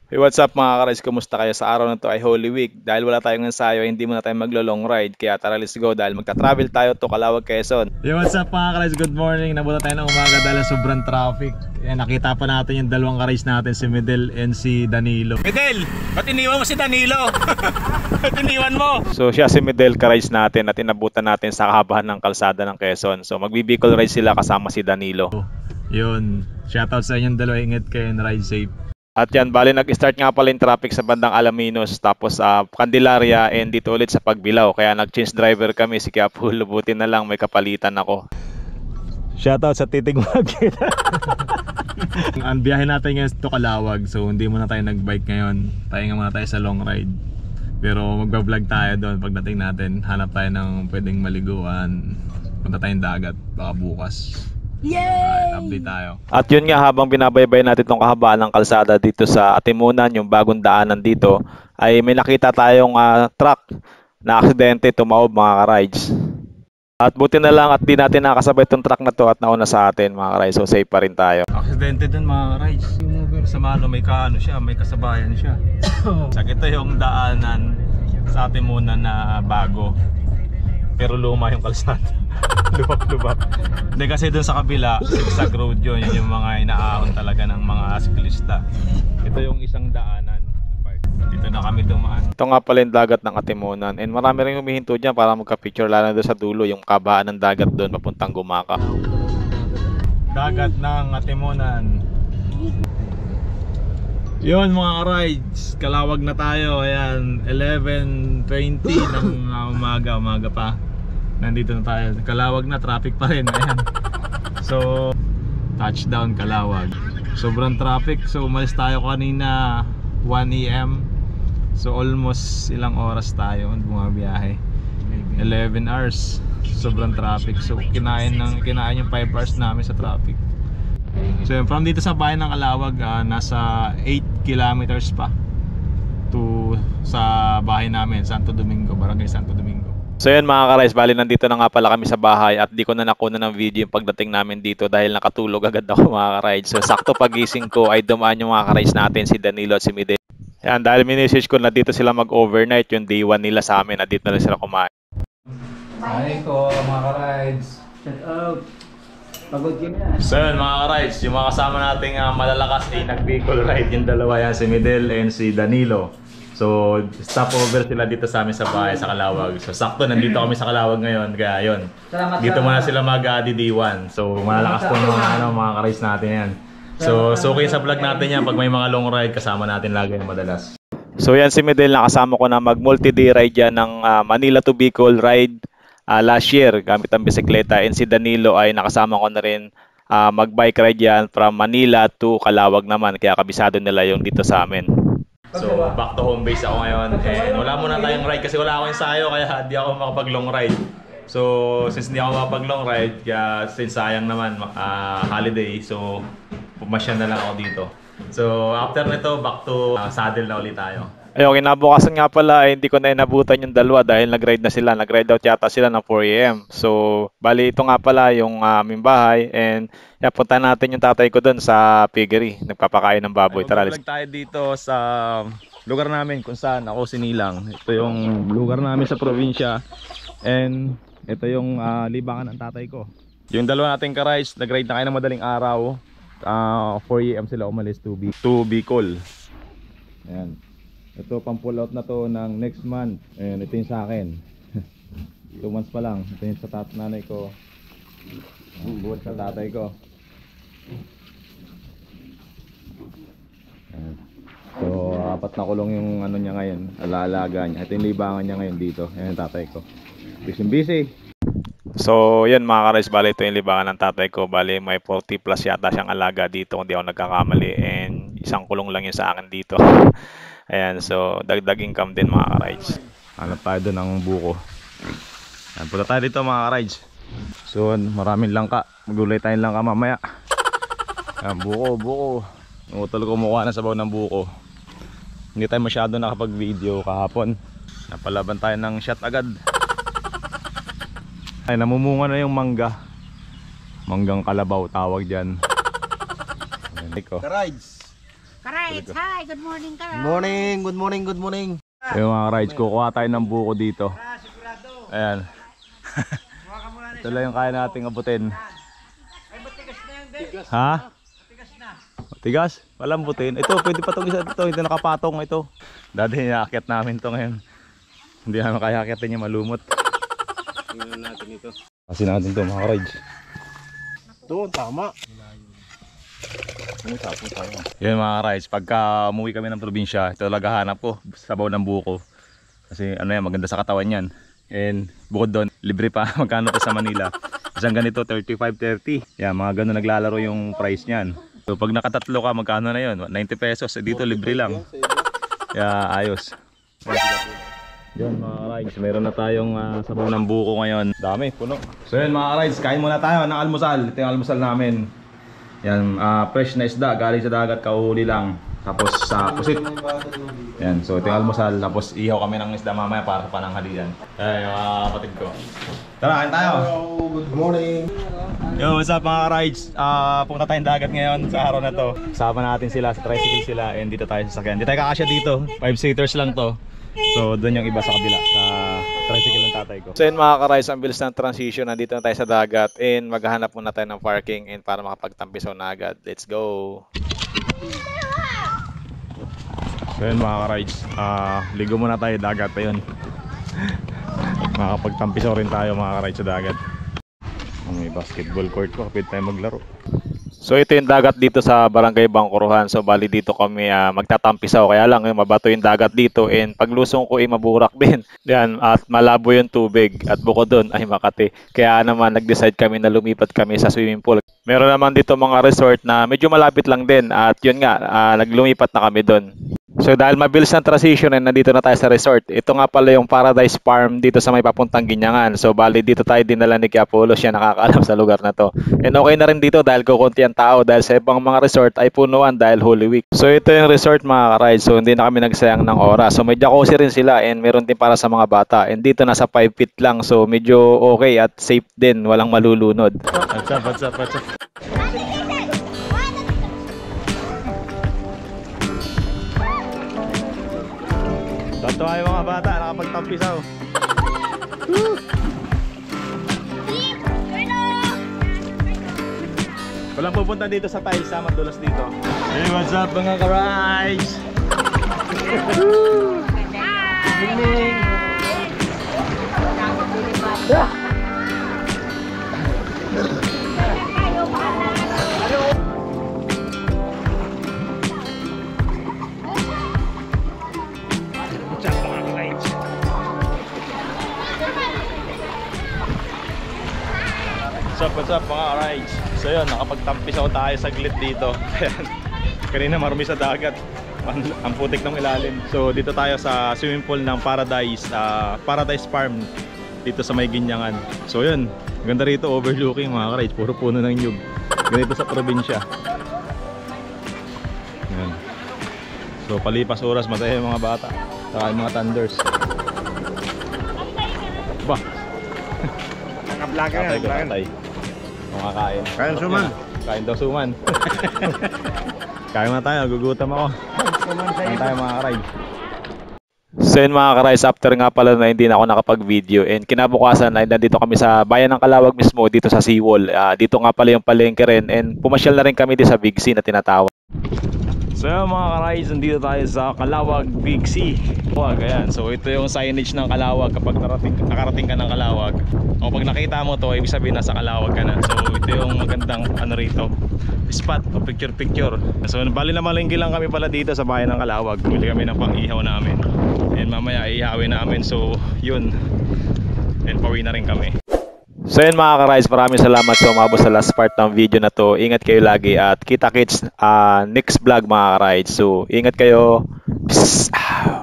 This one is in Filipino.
Hey, what's up mga ka-rides? Kumusta kayo? Sa araw na to ay Holy Week. Dahil wala tayong ensayo, hindi muna tayo maglo-long ride. Kaya tara, let's go dahil magta-travel tayo to Calauag, Quezon. Hey, what's up mga ka-rides? Good morning. Nabuta tayo ng umaga dahil sobrang traffic. Yan, nakita pa natin yung dalawang ka-rides natin, si Medel and si Danilo. Medel, ba't iniwan mo si Danilo? Ba't iniwan mo? So siya si Medel ka-rides natin at inabutan natin sa kahabahan ng kalsada ng Quezon. So magbi-Bicol ride sila kasama si Danilo. Yun, shoutout sa inyong dalawa. Ingat kayo and ride safe. At yan, bali nag-start nga pala yung traffic sa bandang Alaminos, tapos sa Candelaria and dito ulit sa Pagbilao. Kaya nag-change driver kami, si Kiapu, lubutin na lang, may kapalitan ako. Shoutout sa Titig Market. Ang biyahe natin ngayon to Calauag, so hindi muna tayo nag-bike ngayon. Pahinga muna tayo sa long ride. Pero magba-vlog tayo doon pagdating natin. Hanap tayo ng pwedeng maliguan. Punta tayong dagat, baka bukas. Yay! Update tayo. At yun nga, habang binabaybay natin itong kahabaan ng kalsada dito sa Atimunan, yung bagong daanan dito, ay may nakita tayong truck na aksidente, tumaob mga ka-rides. At buti na lang at di natin nakasabay itong truck na to at nauna sa atin mga ka-rides, so safe pa rin tayo. Aksidente dun mga ka-rides. Yung over sa Mano, may kaano siya, may kasabayan siya. So ito yung daanan sa Atimunan na bago. Pero luma yung kalsada. Lubak-lubak. Hindi kasi dun sa kabila, zigzag road yun. Yun yung mga inaahon talaga ng mga siklista. Ito yung isang daanan. Dito na kami dumaan. Ito nga pala yung dagat ng Atimunan and marami rin humihinto dyan para magka-picture, lalo doon sa dulo, yung kabaan ng dagat doon papuntang Gumaka. Dagat ng Atimunan. Yun mga ka-rides, Calauag na tayo. Ayan, 11:20 ng umaga pa. Nandito na tayo. Calauag na, traffic pa rin. Ayan. So, touchdown Calauag. Sobrang traffic. So, umalis tayo kanina 1 AM. So, almost ilang oras tayo bumabiyahe. 11 hours. Sobrang traffic. So, kinain yung 5 hours namin sa traffic. So from dito sa bayan ng Calauag, nasa 8 kilometers pa to sa bahay namin, Santo Domingo, Barangay Santo Domingo. So yan mga ka-rides, bali nandito na nga pala kami sa bahay at di ko na nakuna ng video yung pagdating namin dito dahil nakatulog agad ako mga ka-rides. So sakto pagising ko ay dumaan yung mga ka-rides natin, si Danilo at si Medel. Yan, dahil minisage ko na dito sila mag-overnight, yung day 1 nila sa amin at dito na sila kumain. Hi ko mga ka-rides. Shout out. Pagod kami na. So yun mga ka-rides, yung mga kasama nating malalakas ay nag-Bicol ride. Yung dalawa yan, si Medel and si Danilo. So stopover sila dito sa amin sa bahay sa Calauag. So sakto nandito kami sa Calauag ngayon, kaya yun. Dito muna sila mag-DD1. So malalakas tong mga ka-rides natin yan. So okay sa vlog natin yan pag may mga long ride, kasama natin lagi yung madalas. So yan si Medel, nakasama ko na mag multi-day ride yan ng Manila to Bicol ride last year gamit ang bisikleta, and si Danilo ay nakasama ko na rin mag-bike ride yan from Manila to Calauag naman, kaya kabisado nila yung dito sa amin. So back to home base ako ngayon, and wala muna tayong ride kasi wala akong ensayo, kaya di ako makapag long ride. So since hindi ako makapag long ride, kaya since sayang naman holiday, so pumasya na lang ako dito. So after nito, back to saddle na ulit tayo. Ayun, kinabukasan nga pala ay hindi ko na inabutan yung dalawa dahil nag-ride na sila. Nag-ride out yata sila ng 4 AM. So, bali ito nga pala yung aming bahay, and yan, punta natin yung tatay ko doon sa piggery. Nagpapakain ng baboy. Tara, let's. Vlog tayo dito sa lugar namin kung saan ako sinilang. Ito yung lugar namin sa probinsya, and ito yung libangan ng tatay ko. Yung dalawa nating ka-rides, nag-ride na kayo ng madaling araw. 4 AM sila umalis to Bicol. Ayan. Ito pang pull out na to ng next month. Ayan, ito yung sa akin. 2 months pa lang. Ito yung sa nanay ko. Buhat sa tatay ko. Ayan. So 4 na kulong yung ano niya ngayon, alaalaga niya. Ito yung libangan niya ngayon dito. Ayan yung tatay ko. Busy. So, yan mga ka-rides, bali ito yung libangan ng tatay ko. Bali may 40 plus yata siyang alaga dito kung di ako nagkakamali, and isang kulong lang yun sa akin dito. Ayan, so dagdag income din mga ka-rides. Hanap tayo doon ng buko. Ayan, punta tayo dito mga ka-rides. So maraming langka. Magulay tayong langka mamaya. Ayan, buko. Utol ko mukha na sabaw ng buko. Hindi tayo masyado nakapag-video kahapon. Napalaban tayo ng shot agad. Ay, namumunga na yung mangga. Manggang kalabaw tawag dyan. Ayan, Ka-rides. Karides, hi, good morning ka. Good morning. Yung mga rides, kukuha tayo ng buko dito. Ayan. Ito lang yung kaya nating abutin. Ha? Tigas? Walang butin. Ito, pwede pa itong isa ito. Hindi nakapatong ito. Dati naakyat namin ito ngayon. Hindi namin kaya akyatin yung malumot. Tingnan natin ito. Kasi natin ito mga rides. Doon, tama. Yan mga rides, pagka umuwi kami ng probinsya, ito talaga hanap ko, sabaw ng buko. Kasi ano yan, maganda sa katawan yan. And bukod doon, libre pa. Magkano to sa Manila? Isang ganito, 35-30. Yan, mga ganun naglalaro yung price niyan. So pag nakatatlo ka, magkano na yun? 90 pesos. Dito libre lang. Kaya ayos. Yan mga rides, meron na tayong sabaw ng buko ngayon. Dami, puno. So yan mga rides, kain muna tayo ng almusal. Ito yung almusal namin. Yan, fresh na isda, galing sa dagat, kauhuli lang. Tapos sa pusit. Yan, so ito yung almusal. Tapos ihaw kami ng isda mamaya para sa pananghalian. Ay, mga kapatid ko. Tara, kain tayo. Hello, good morning. Yo, what's up mga rides? Punta tayong dagat ngayon sa araw na to. Kasama natin sila, sa tricycle sila. And dito tayo sa sakyan. Dito tayo kakasya dito. 5-seaters lang to. So doon yung iba sa kabila, sa tricycle ng tatay ko. So yun mga ka-rides, ang bilis ng transition. Nandito na tayo sa dagat and maghahanap muna tayo ng parking and para makapagtampisaw na agad. Let's go! So yun mga ka-rides, ligo muna tayo, dagat pa yun. Makapagtampisaw rin tayo mga ka-rides sa dagat. May basketball court ko, kapit tayo maglaro. So ito yung dagat dito sa Barangay Bangkuruhan. So bali dito kami magtatampisaw. Kaya lang yung mabato yung dagat dito and paglusong ko ay maburak din. Yan, at malabo yung tubig at bukod doon ay Makati. Kaya naman nag-decide kami na lumipat kami sa swimming pool. Meron naman dito mga resort na medyo malapit lang din at yun nga, naglumipat na kami doon. So dahil mabilis ang transition and nandito na tayo sa resort. Ito nga pala yung Paradise Farm dito sa may papuntang Ginyangan. So bali dito tayo dinala ni Apollo, siya nakakaalam sa lugar na to. And okay na rin dito dahil kukunti ang tao dahil sa ibang mga resort ay punuan dahil Holy Week. So ito yung resort mga ka-ride. So hindi na kami nagsayang ng oras. So may jacuzzi rin sila and meron din para sa mga bata. And dito nasa 5 feet lang. So medyo okay at safe din, walang malulunod. What's up? Tatuwa yung mga bata, nakapagtampisaw. Walang pupunta dito sa tiles, madulas dito. Hey, what's up mga ka-rides? What's up mga rides? So yun, nakapagtampisaw tayo saglit dito. Kanina marumi sa dagat, ang putik ng ilalim. So dito tayo sa swimming pool ng Paradise Farm dito sa may Ginyangan. So yun, ganda rito, overlooking mga rides, puro puno ng nyug. Ganito sa probinsya. Yan. So palipas oras, masaya yung mga bata, saka yung mga thunders. Ba? Naka-vlogger Tatay ko, na. tatay. Kumakain. Kain suman. Kain daw suman. Kain na tayo, gugutom ako. Kain tayo mga ka-ride. So yun mga ka-rides, after nga pala na hindi na ako nakapag-video and kinabukasan ay nandito kami sa bayan ng Calawag mismo dito sa Seawall. Dito nga pala yung palengke rin and pumasyal na rin kami dito sa Big C na tinatawag. So yun mga ka-rides, nandito tayo sa Calawag Big C. Ayan. So ito yung signage ng Calawag kapag nakarating ka ng Calawag. O pag nakita mo to, ibig sabihin nasa Calawag ka na. So ito yung magandang rito, spot o picture. So bali na malingki lang kami pala dito sa bayan ng Calawag. Bili kami ng pang-ihaw namin. And mamaya ihawin namin. So yun. And pauwi na rin kami. So yun mga ka-rides, maraming salamat sa umabot sa last part ng video na to. Ingat kayo lagi at kita-kits next vlog mga ka-rides. So ingat kayo. Peace out.